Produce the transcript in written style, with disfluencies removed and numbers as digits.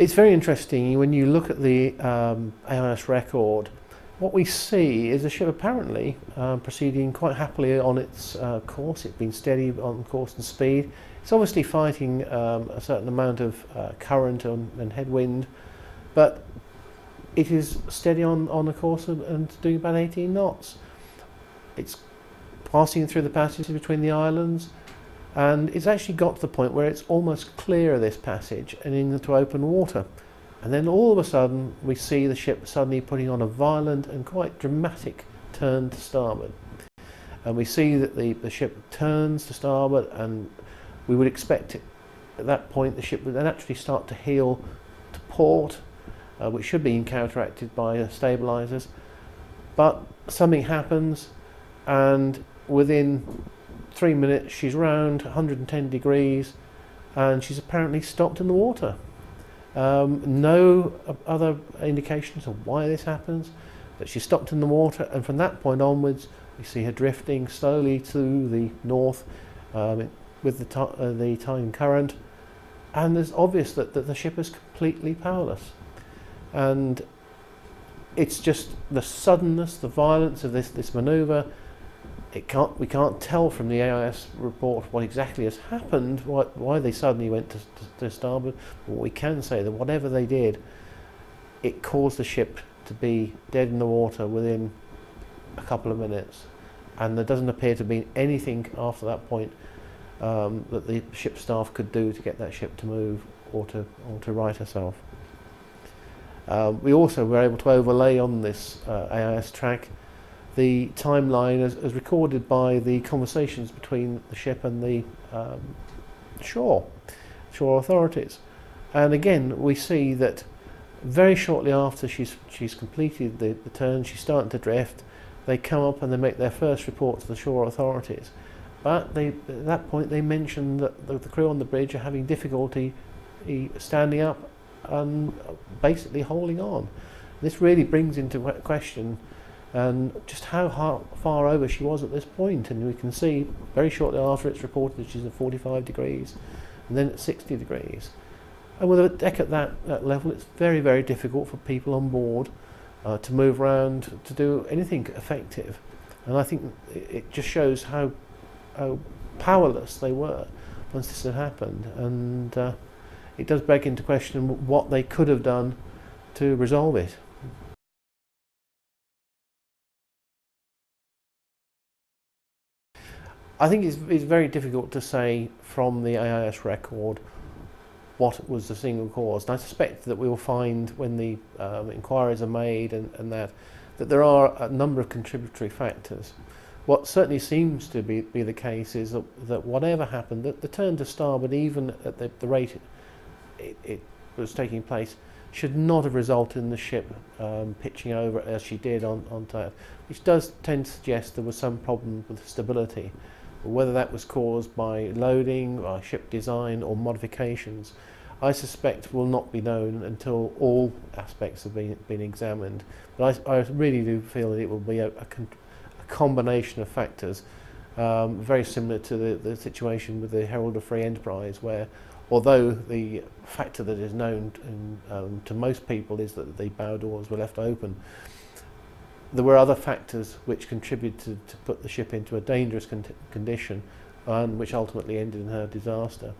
It's very interesting when you look at the AIS record. What we see is the ship apparently proceeding quite happily on its course. It's been steady on course and speed. It's obviously fighting a certain amount of current and headwind, but it is steady on the course and doing about 18 knots. It's passing through the passage between the islands, and it's actually got to the point where it's almost clear of this passage and into open water. And then all of a sudden we see the ship suddenly putting on a violent and quite dramatic turn to starboard. And we see that the ship turns to starboard, and we would expect at that point the ship would then actually start to heel to port, which should be counteracted by stabilisers. But something happens, and within 3 minutes she's round 110 degrees and she's apparently stopped in the water. No other indications of why this happens, but she stopped in the water, and from that point onwards we see her drifting slowly to the north with the tide and current, and it's obvious that the ship is completely powerless. And it's just the suddenness, the violence of this manoeuvre. We can't tell from the AIS report what exactly has happened, why they suddenly went to starboard. But we can say that whatever they did, it caused the ship to be dead in the water within a couple of minutes, and there doesn't appear to be anything after that point that the ship staff could do to get that ship to move or to right herself. We also were able to overlay on this AIS track the timeline as recorded by the conversations between the ship and the shore authorities. And again, we see that very shortly after she's completed the turn, she's starting to drift, they come up and they make their first report to the shore authorities. But at that point they mention that the crew on the bridge are having difficulty standing up and basically holding on. This really brings into question and just how far over she was at this point, and we can see very shortly after it's reported that she's at 45 degrees and then at 60 degrees. And with a deck at that level, it's very, very difficult for people on board to move around, to do anything effective. And I think it just shows how powerless they were once this had happened, and it does beg into question what they could have done to resolve it. I think it's very difficult to say from the AIS record what was the single cause, and I suspect that we will find when the inquiries are made and that there are a number of contributory factors. What certainly seems to be the case is that whatever happened, that the turn to starboard, even at the rate it was taking place, should not have resulted in the ship pitching over as she did on tide, which does tend to suggest there was some problem with stability. Whether that was caused by loading, or ship design, or modifications, I suspect will not be known until all aspects have been examined. But I really do feel that it will be a combination of factors, very similar to the situation with the Herald of Free Enterprise, where although the factor that is known to most people is that the bow doors were left open, there were other factors which contributed to put the ship into a dangerous condition, which ultimately ended in her disaster.